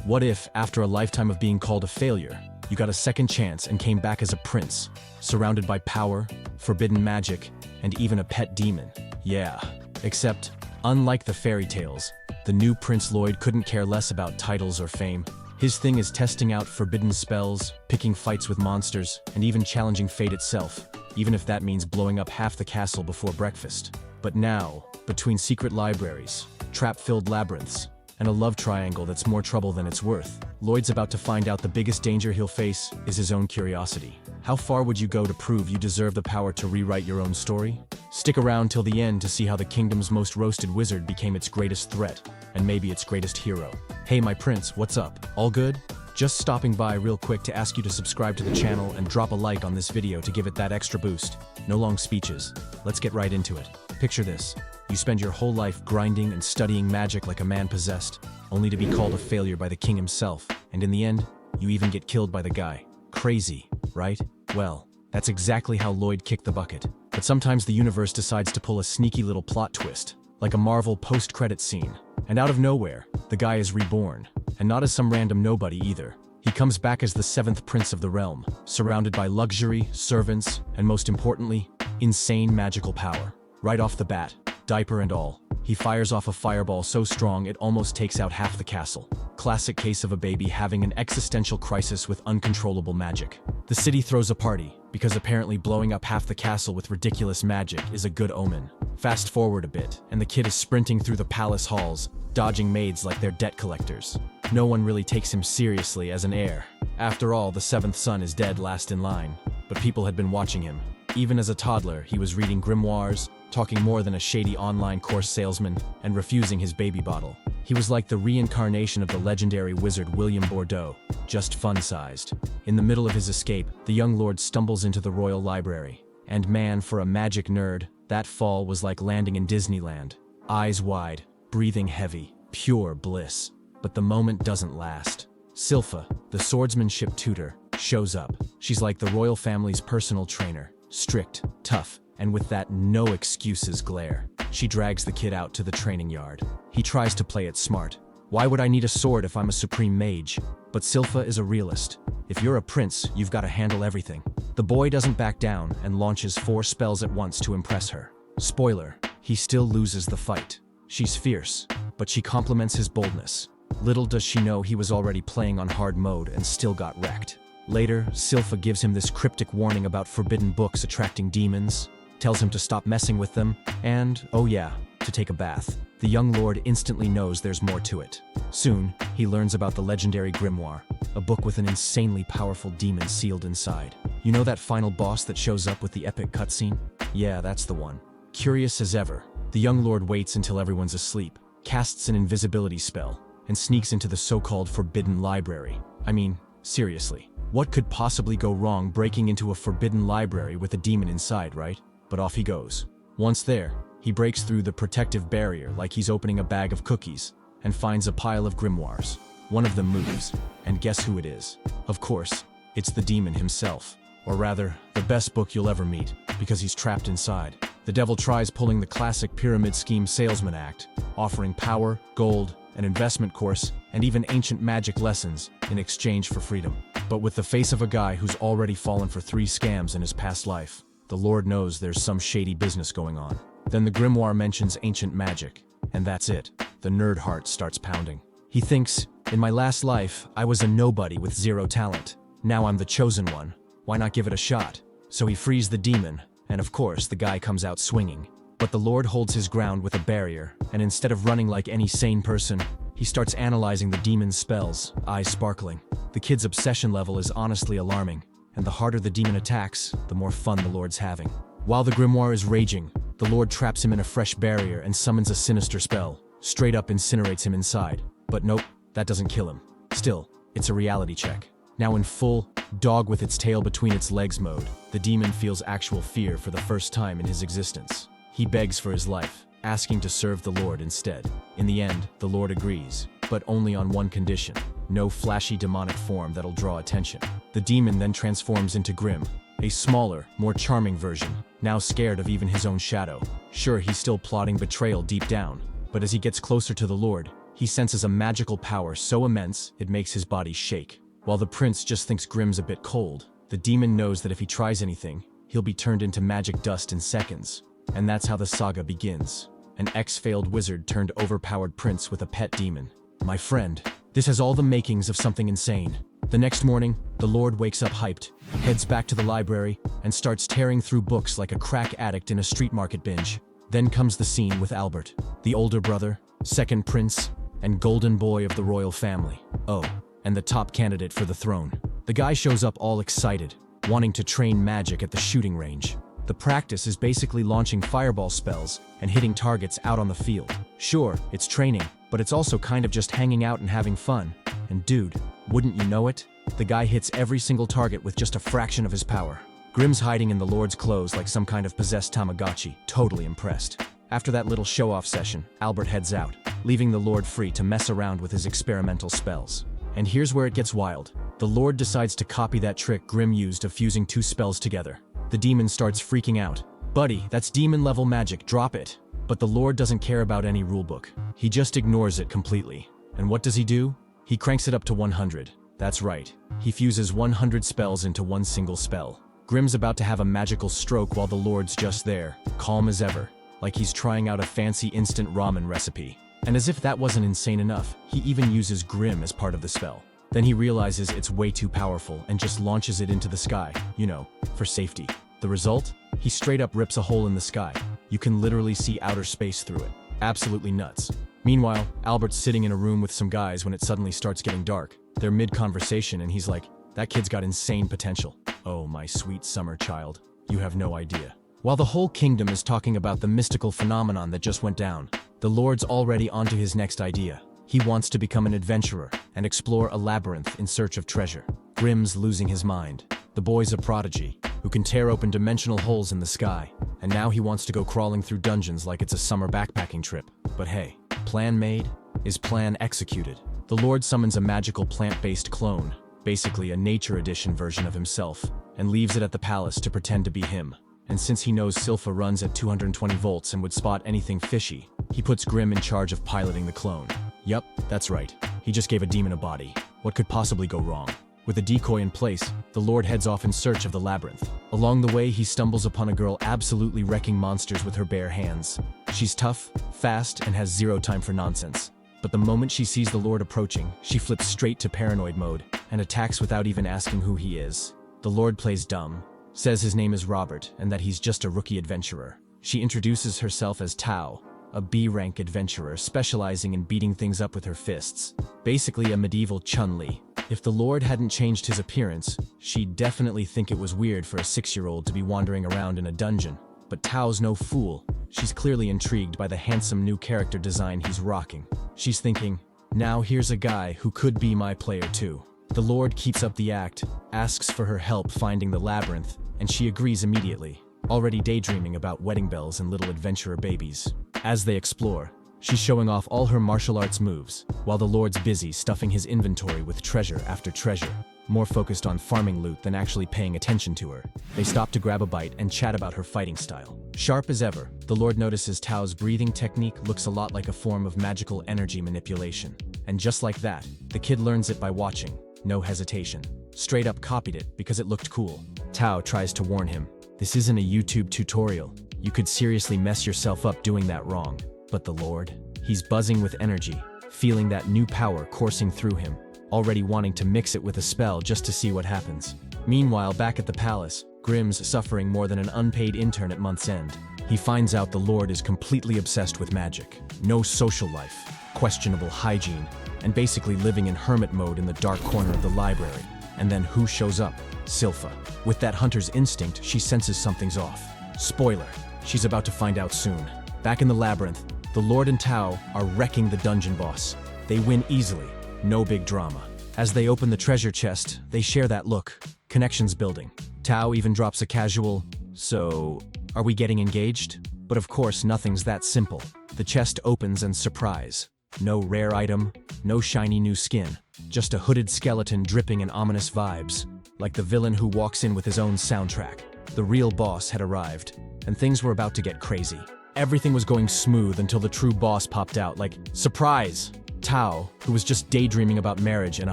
What if, after a lifetime of being called a failure, you got a second chance and came back as a prince, surrounded by power, forbidden magic, and even a pet demon? Yeah. Except, unlike the fairy tales, the new Prince Lloyd couldn't care less about titles or fame. His thing is testing out forbidden spells, picking fights with monsters, and even challenging fate itself, even if that means blowing up half the castle before breakfast. But now, between secret libraries, trap-filled labyrinths, and a love triangle that's more trouble than it's worth, Lloyd's about to find out the biggest danger he'll face is his own curiosity. How far would you go to prove you deserve the power to rewrite your own story? Stick around till the end to see how the kingdom's most roasted wizard became its greatest threat, and maybe its greatest hero. Hey my prince, what's up? All good? Just stopping by real quick to ask you to subscribe to the channel and drop a like on this video to give it that extra boost. No long speeches. Let's get right into it. Picture this. You spend your whole life grinding and studying magic like a man possessed, only to be called a failure by the king himself, and in the end, you even get killed by the guy. Crazy, right? Well, that's exactly how Lloyd kicked the bucket. But sometimes the universe decides to pull a sneaky little plot twist, like a Marvel post-credits scene. And out of nowhere, the guy is reborn, and not as some random nobody either. He comes back as the 7th prince of the realm, surrounded by luxury, servants, and most importantly, insane magical power. Right off the bat, diaper and all, he fires off a fireball so strong it almost takes out half the castle. Classic case of a baby having an existential crisis with uncontrollable magic. The city throws a party, because apparently blowing up half the castle with ridiculous magic is a good omen. Fast forward a bit, and the kid is sprinting through the palace halls, dodging maids like they're debt collectors. No one really takes him seriously as an heir. After all, the 7th son is dead last in line, but people had been watching him. Even as a toddler, he was reading grimoires, talking more than a shady online course salesman, and refusing his baby bottle. He was like the reincarnation of the legendary wizard William Bordeaux, just fun-sized. In the middle of his escape, the young lord stumbles into the royal library. And man, for a magic nerd, that fall was like landing in Disneyland. Eyes wide, breathing heavy, pure bliss. But the moment doesn't last. Silpha, the swordsmanship tutor, shows up. She's like the royal family's personal trainer, strict, tough, and with that no excuses glare. She drags the kid out to the training yard. He tries to play it smart. Why would I need a sword if I'm a supreme mage? But Silpha is a realist. If you're a prince, you've got to handle everything. The boy doesn't back down and launches 4 spells at once to impress her. Spoiler, he still loses the fight. She's fierce, but she compliments his boldness. Little does she know he was already playing on hard mode and still got wrecked. Later, Silpha gives him this cryptic warning about forbidden books attracting demons, tells him to stop messing with them, and, oh yeah, to take a bath. The young lord instantly knows there's more to it. Soon, he learns about the legendary grimoire, a book with an insanely powerful demon sealed inside. You know that final boss that shows up with the epic cutscene? Yeah, that's the one. Curious as ever, the young lord waits until everyone's asleep, casts an invisibility spell, and sneaks into the so-called forbidden library. I mean, seriously, what could possibly go wrong breaking into a forbidden library with a demon inside, right? But off he goes. Once there, he breaks through the protective barrier like he's opening a bag of cookies and finds a pile of grimoires. One of them moves, and guess who it is? Of course, it's the demon himself. Or rather, the best book you'll ever meet, because he's trapped inside. The devil tries pulling the classic pyramid scheme salesman act, offering power, gold, an investment course, and even ancient magic lessons in exchange for freedom. But with the face of a guy who's already fallen for 3 scams in his past life, the Lord knows there's some shady business going on. Then the grimoire mentions ancient magic, and that's it. The nerd heart starts pounding. He thinks, in my last life, I was a nobody with 0 talent. Now I'm the chosen one. Why not give it a shot? So he frees the demon, and of course the guy comes out swinging. But the Lord holds his ground with a barrier, and instead of running like any sane person, he starts analyzing the demon's spells, eyes sparkling. The kid's obsession level is honestly alarming, and the harder the demon attacks, the more fun the Lord's having. While the grimoire is raging, the Lord traps him in a fresh barrier and summons a sinister spell, straight up incinerates him inside. But nope, that doesn't kill him. Still, it's a reality check. Now in full, dog with its tail between its legs mode, the demon feels actual fear for the first time in his existence. He begs for his life, asking to serve the Lord instead. In the end, the Lord agrees, but only on one condition: no flashy demonic form that'll draw attention. The demon then transforms into Grim, a smaller, more charming version, now scared of even his own shadow. Sure, he's still plotting betrayal deep down, but as he gets closer to the Lord, he senses a magical power so immense it makes his body shake. While the prince just thinks Grimm's a bit cold, the demon knows that if he tries anything, he'll be turned into magic dust in seconds. And that's how the saga begins. An ex-failed wizard turned overpowered prince with a pet demon. My friend, this has all the makings of something insane. The next morning, the Lord wakes up hyped, heads back to the library, and starts tearing through books like a crack addict in a street market binge. Then comes the scene with Albert, the older brother, second prince, and golden boy of the royal family. Oh, and the top candidate for the throne. The guy shows up all excited, wanting to train magic at the shooting range. The practice is basically launching fireball spells and hitting targets out on the field. Sure, it's training, but it's also kind of just hanging out and having fun. And dude, wouldn't you know it? The guy hits every single target with just a fraction of his power. Grimm's hiding in the Lord's clothes like some kind of possessed Tamagotchi, totally impressed. After that little show-off session, Albert heads out, leaving the Lord free to mess around with his experimental spells. And here's where it gets wild. The Lord decides to copy that trick Grimm used of fusing two spells together. The demon starts freaking out. Buddy, that's demon-level magic, drop it. But the Lord doesn't care about any rulebook. He just ignores it completely. And what does he do? He cranks it up to 100. That's right. He fuses 100 spells into one single spell. Grimm's about to have a magical stroke while the Lord's just there, calm as ever, like he's trying out a fancy instant ramen recipe. And as if that wasn't insane enough, he even uses Grimm as part of the spell. Then he realizes it's way too powerful and just launches it into the sky, you know, for safety. The result? He straight up rips a hole in the sky. You can literally see outer space through it. Absolutely nuts. Meanwhile, Albert's sitting in a room with some guys when it suddenly starts getting dark. They're mid-conversation and he's like, that kid's got insane potential. Oh, my sweet summer child. You have no idea. While the whole kingdom is talking about the mystical phenomenon that just went down, the Lord's already onto his next idea. He wants to become an adventurer and explore a labyrinth in search of treasure. Grimm's losing his mind. The boy's a prodigy who can tear open dimensional holes in the sky, and now he wants to go crawling through dungeons like it's a summer backpacking trip. But hey, plan made is plan executed. The Lord summons a magical plant-based clone, basically a nature edition version of himself, and leaves it at the palace to pretend to be him. And since he knows Silpha runs at 220 volts and would spot anything fishy, he puts Grimm in charge of piloting the clone. Yup, that's right. He just gave a demon a body. What could possibly go wrong? With a decoy in place, the Lord heads off in search of the labyrinth. Along the way, he stumbles upon a girl absolutely wrecking monsters with her bare hands. She's tough, fast, and has zero time for nonsense. But the moment she sees the Lord approaching, she flips straight to paranoid mode and attacks without even asking who he is. The Lord plays dumb, says his name is Robert and that he's just a rookie adventurer. She introduces herself as Tao, a B-rank adventurer specializing in beating things up with her fists. Basically a medieval Chun-Li. If the Lord hadn't changed his appearance, she'd definitely think it was weird for a 6-year-old to be wandering around in a dungeon. But Tao's no fool. She's clearly intrigued by the handsome new character design he's rocking. She's thinking, now here's a guy who could be my player too. The Lord keeps up the act, asks for her help finding the labyrinth, and she agrees immediately, already daydreaming about wedding bells and little adventurer babies. As they explore, she's showing off all her martial arts moves, while the Lord's busy stuffing his inventory with treasure after treasure, more focused on farming loot than actually paying attention to her. They stop to grab a bite and chat about her fighting style. Sharp as ever, the Lord notices Tao's breathing technique looks a lot like a form of magical energy manipulation. And just like that, the kid learns it by watching, no hesitation. Straight up copied it because it looked cool. Tao tries to warn him, this isn't a YouTube tutorial. You could seriously mess yourself up doing that wrong. But the Lord? He's buzzing with energy, feeling that new power coursing through him, already wanting to mix it with a spell just to see what happens. Meanwhile, back at the palace, Grimm's suffering more than an unpaid intern at month's end. He finds out the Lord is completely obsessed with magic. No social life, questionable hygiene, and basically living in hermit mode in the dark corner of the library. And then who shows up? Silpha. With that hunter's instinct, she senses something's off. Spoiler, she's about to find out soon. Back in the labyrinth, the Lord and Tao are wrecking the dungeon boss. They win easily, no big drama. As they open the treasure chest, they share that look. Connections building. Tao even drops a casual, so, are we getting engaged? But of course, nothing's that simple. The chest opens and surprise. No rare item, no shiny new skin. Just a hooded skeleton dripping in ominous vibes, like the villain who walks in with his own soundtrack. The real boss had arrived, and things were about to get crazy. Everything was going smooth until the true boss popped out like, surprise! Tao, who was just daydreaming about marriage and a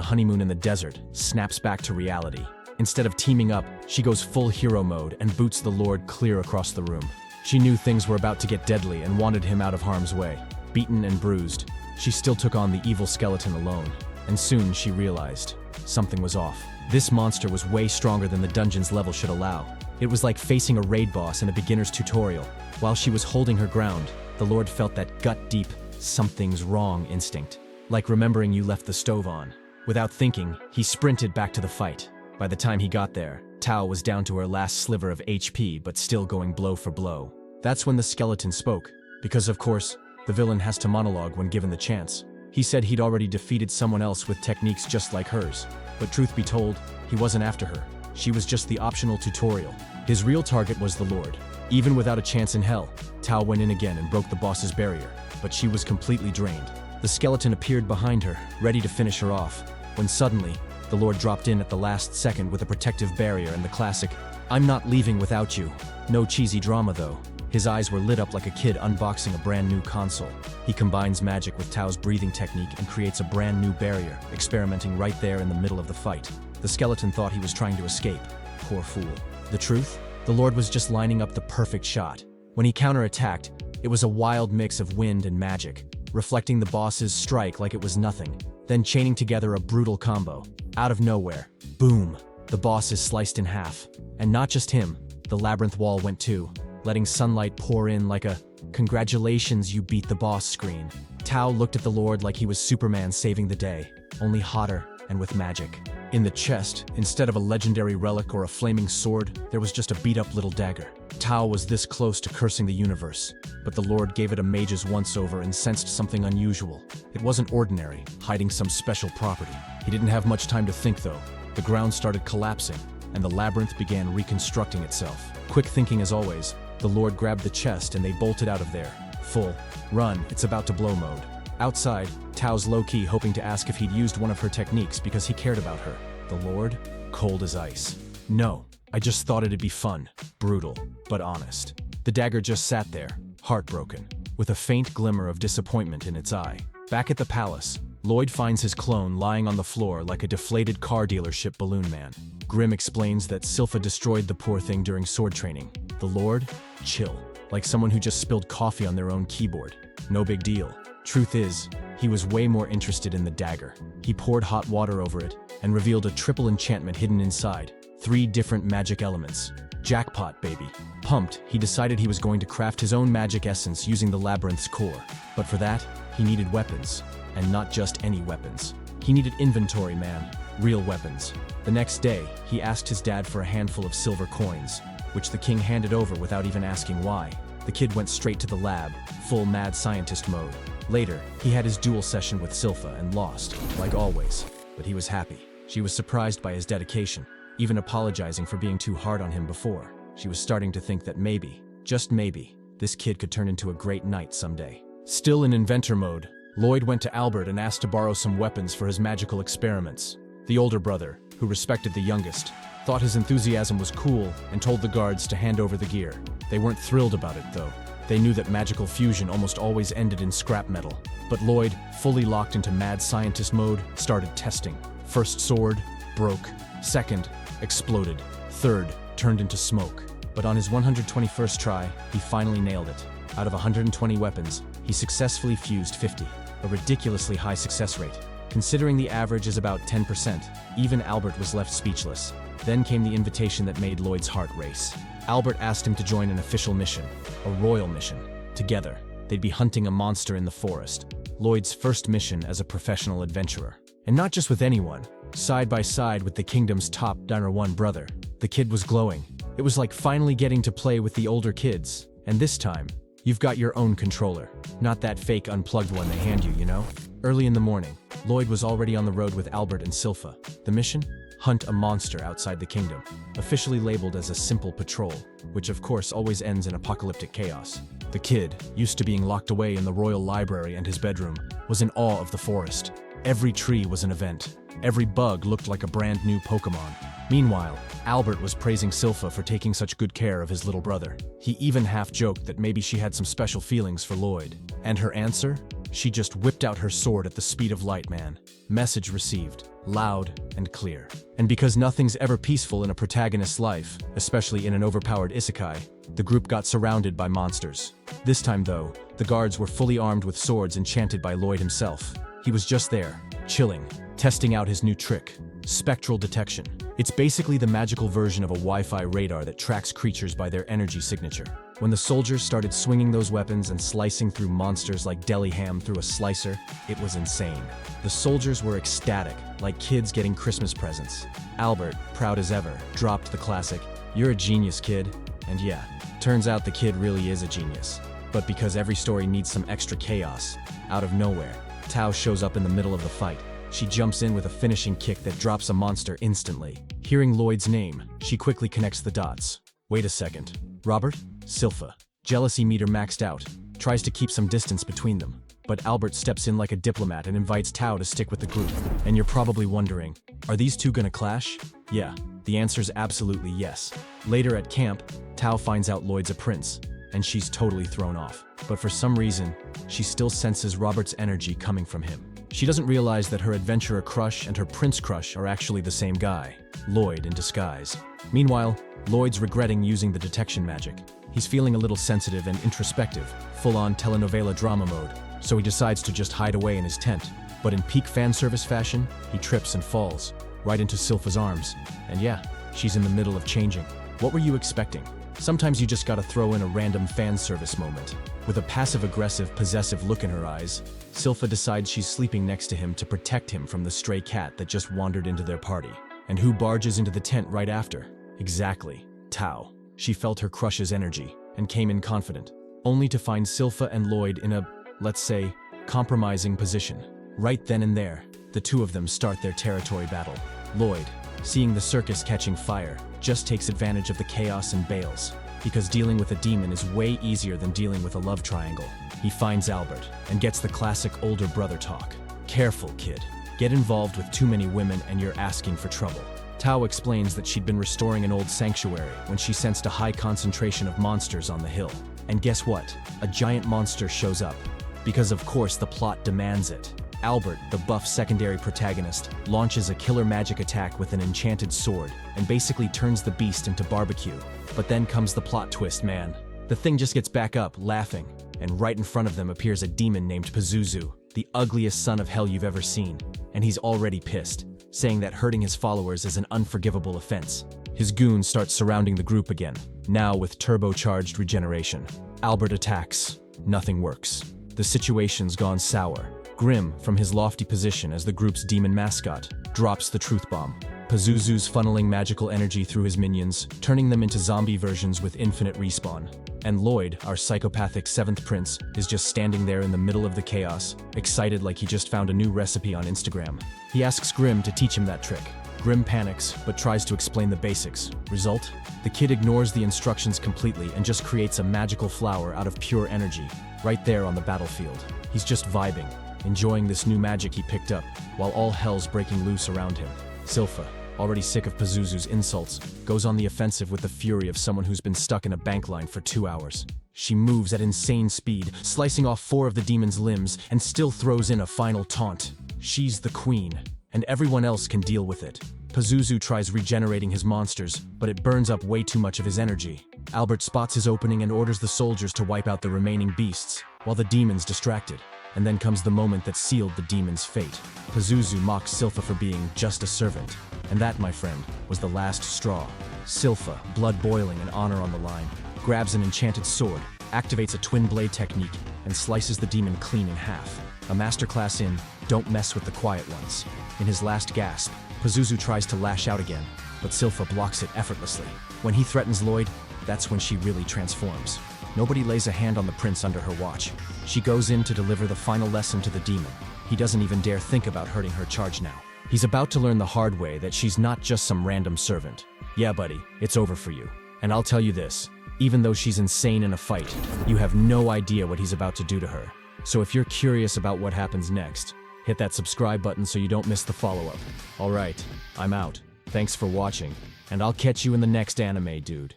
honeymoon in the desert, snaps back to reality. Instead of teaming up, she goes full hero mode and boots the Lord clear across the room. She knew things were about to get deadly and wanted him out of harm's way. Beaten and bruised, she still took on the evil skeleton alone, and soon she realized something was off. This monster was way stronger than the dungeon's level should allow. It was like facing a raid boss in a beginner's tutorial. While she was holding her ground, the Lord felt that gut-deep, something's wrong instinct. Like remembering you left the stove on. Without thinking, he sprinted back to the fight. By the time he got there, Tao was down to her last sliver of HP but still going blow for blow. That's when the skeleton spoke, because of course, the villain has to monologue when given the chance. He said he'd already defeated someone else with techniques just like hers. But truth be told, he wasn't after her. She was just the optional tutorial. His real target was the Lord. Even without a chance in hell, Tao went in again and broke the boss's barrier, but she was completely drained. The skeleton appeared behind her, ready to finish her off, when suddenly, the Lord dropped in at the last second with a protective barrier and the classic, "I'm not leaving without you." No cheesy drama though. His eyes were lit up like a kid unboxing a brand new console. He combines magic with Tao's breathing technique and creates a brand new barrier, experimenting right there in the middle of the fight. The skeleton thought he was trying to escape. Poor fool. The truth? The Lord was just lining up the perfect shot. When he counterattacked, it was a wild mix of wind and magic, reflecting the boss's strike like it was nothing, then chaining together a brutal combo. Out of nowhere, boom, the boss is sliced in half. And not just him, the labyrinth wall went too, letting sunlight pour in like a "congratulations, you beat the boss" screen. Tao looked at the Lord like he was Superman saving the day, only hotter and with magic. In the chest, instead of a legendary relic or a flaming sword, there was just a beat-up little dagger. Tao was this close to cursing the universe, but the Lord gave it a mage's once-over and sensed something unusual. It wasn't ordinary, hiding some special property. He didn't have much time to think though. The ground started collapsing, and the labyrinth began reconstructing itself. Quick thinking as always, the Lord grabbed the chest and they bolted out of there. Full run, it's about to blow mode. Outside, Tao's low-key hoping to ask if he'd used one of her techniques because he cared about her. The Lord? Cold as ice. "No, I just thought it'd be fun. Brutal, but honest." The dagger just sat there, heartbroken, with a faint glimmer of disappointment in its eye. Back at the palace, Lloyd finds his clone lying on the floor like a deflated car dealership balloon man. Grimm explains that Silpha destroyed the poor thing during sword training. The Lord? Chill, like someone who just spilled coffee on their own keyboard. No big deal. Truth is, he was way more interested in the dagger. He poured hot water over it and revealed a triple enchantment hidden inside. 3 different magic elements. Jackpot, baby. Pumped, he decided he was going to craft his own magic essence using the labyrinth's core. But for that, he needed weapons. And not just any weapons. He needed inventory, man. Real weapons. The next day, he asked his dad for a handful of silver coins, which the king handed over without even asking why. The kid went straight to the lab, full mad scientist mode. Later, he had his duel session with Silpha and lost, like always. But he was happy. She was surprised by his dedication, even apologizing for being too hard on him before. She was starting to think that maybe, just maybe, this kid could turn into a great knight someday. Still in inventor mode, Lloyd went to Albert and asked to borrow some weapons for his magical experiments. The older brother, who respected the youngest, thought his enthusiasm was cool and told the guards to hand over the gear. They weren't thrilled about it, though. They knew that magical fusion almost always ended in scrap metal. But Lloyd, fully locked into mad scientist mode, started testing. First sword, broke. Second, exploded. Third, turned into smoke. But on his 121st try, he finally nailed it. Out of 120 weapons, he successfully fused 50, a ridiculously high success rate. Considering the average is about 10%, even Albert was left speechless. Then came the invitation that made Lloyd's heart race. Albert asked him to join an official mission, a royal mission. Together, they'd be hunting a monster in the forest. Lloyd's first mission as a professional adventurer. And not just with anyone, side by side with the kingdom's top Diner 1 brother. The kid was glowing. It was like finally getting to play with the older kids. And this time, you've got your own controller. Not that fake unplugged one they hand you, you know? Early in the morning, Lloyd was already on the road with Albert and Silpha. The mission? Hunt a monster outside the kingdom, officially labeled as a simple patrol, which of course always ends in apocalyptic chaos. The kid, used to being locked away in the royal library and his bedroom, was in awe of the forest. Every tree was an event. Every bug looked like a brand new Pokemon. Meanwhile, Albert was praising Silpha for taking such good care of his little brother. He even half joked that maybe she had some special feelings for Lloyd. And her answer? She just whipped out her sword at the speed of light, man. Message received. Loud and clear. And because nothing's ever peaceful in a protagonist's life, especially in an overpowered isekai, the group got surrounded by monsters. This time though, the guards were fully armed with swords enchanted by Lloyd himself. He was just there, chilling, testing out his new trick, spectral detection. It's basically the magical version of a Wi-Fi radar that tracks creatures by their energy signature. When the soldiers started swinging those weapons and slicing through monsters like deli ham through a slicer, it was insane. The soldiers were ecstatic, like kids getting Christmas presents. Albert, proud as ever, dropped the classic, "You're a genius, kid." And yeah, turns out the kid really is a genius. But because every story needs some extra chaos, out of nowhere, Tao shows up in the middle of the fight. She jumps in with a finishing kick that drops a monster instantly. Hearing Lloyd's name, she quickly connects the dots. Wait a second. Robert? Silpha. Jealousy meter maxed out. Tries to keep some distance between them. But Albert steps in like a diplomat and invites Tao to stick with the group. And you're probably wondering, are these two gonna clash? Yeah, the answer's absolutely yes. Later at camp, Tao finds out Lloyd's a prince, and she's totally thrown off. But for some reason, she still senses Robert's energy coming from him. She doesn't realize that her adventurer crush and her prince crush are actually the same guy, Lloyd in disguise. Meanwhile, Lloyd's regretting using the detection magic. He's feeling a little sensitive and introspective, full-on telenovela drama mode, so he decides to just hide away in his tent. But in peak fan service fashion, he trips and falls, right into Silpha's arms. And yeah, she's in the middle of changing. What were you expecting? Sometimes you just gotta throw in a random fan service moment. With a passive-aggressive, possessive look in her eyes, Silpha decides she's sleeping next to him to protect him from the stray cat that just wandered into their party. And who barges into the tent right after? Exactly, Tao. She felt her crush's energy and came in confident, only to find Silpha and Lloyd in a, let's say, compromising position. Right then and there, the two of them start their territory battle. Lloyd, seeing the circus catching fire, just takes advantage of the chaos and bails, because dealing with a demon is way easier than dealing with a love triangle. He finds Albert and gets the classic older brother talk. Careful, kid. Get involved with too many women and you're asking for trouble. Tao explains that she'd been restoring an old sanctuary when she sensed a high concentration of monsters on the hill. And guess what? A giant monster shows up. Because of course the plot demands it. Albert, the buff secondary protagonist, launches a killer magic attack with an enchanted sword and basically turns the beast into barbecue. But then comes the plot twist, man. The thing just gets back up, laughing, and right in front of them appears a demon named Pazuzu, the ugliest son of hell you've ever seen. And he's already pissed, saying that hurting his followers is an unforgivable offense. His goons start surrounding the group again, now with turbocharged regeneration. Albert attacks. Nothing works. The situation's gone sour. Grim, from his lofty position as the group's demon mascot, drops the truth bomb. Pazuzu's funneling magical energy through his minions, turning them into zombie versions with infinite respawn. And Lloyd, our psychopathic 7th prince, is just standing there in the middle of the chaos, excited like he just found a new recipe on Instagram. He asks Grim to teach him that trick. Grim panics, but tries to explain the basics. Result? The kid ignores the instructions completely and just creates a magical flower out of pure energy, right there on the battlefield. He's just vibing, enjoying this new magic he picked up, while all hell's breaking loose around him. Silpha, already sick of Pazuzu's insults, goes on the offensive with the fury of someone who's been stuck in a bank line for 2 hours. She moves at insane speed, slicing off 4 of the demon's limbs, and still throws in a final taunt. She's the queen, and everyone else can deal with it. Pazuzu tries regenerating his monsters, but it burns up way too much of his energy. Albert spots his opening and orders the soldiers to wipe out the remaining beasts, while the demon's distracted. And then comes the moment that sealed the demon's fate. Pazuzu mocks Silpha for being just a servant. And that, my friend, was the last straw. Silpha, blood boiling and honor on the line, grabs an enchanted sword, activates a twin blade technique, and slices the demon clean in half. A masterclass in don't mess with the quiet ones. In his last gasp, Pazuzu tries to lash out again, but Silpha blocks it effortlessly. When he threatens Lloyd, that's when she really transforms. Nobody lays a hand on the prince under her watch. She goes in to deliver the final lesson to the demon. He doesn't even dare think about hurting her charge now. He's about to learn the hard way that she's not just some random servant. Yeah, buddy, it's over for you. And I'll tell you this, even though she's insane in a fight, you have no idea what he's about to do to her. So if you're curious about what happens next, hit that subscribe button so you don't miss the follow-up. Alright, I'm out. Thanks for watching, and I'll catch you in the next anime, dude.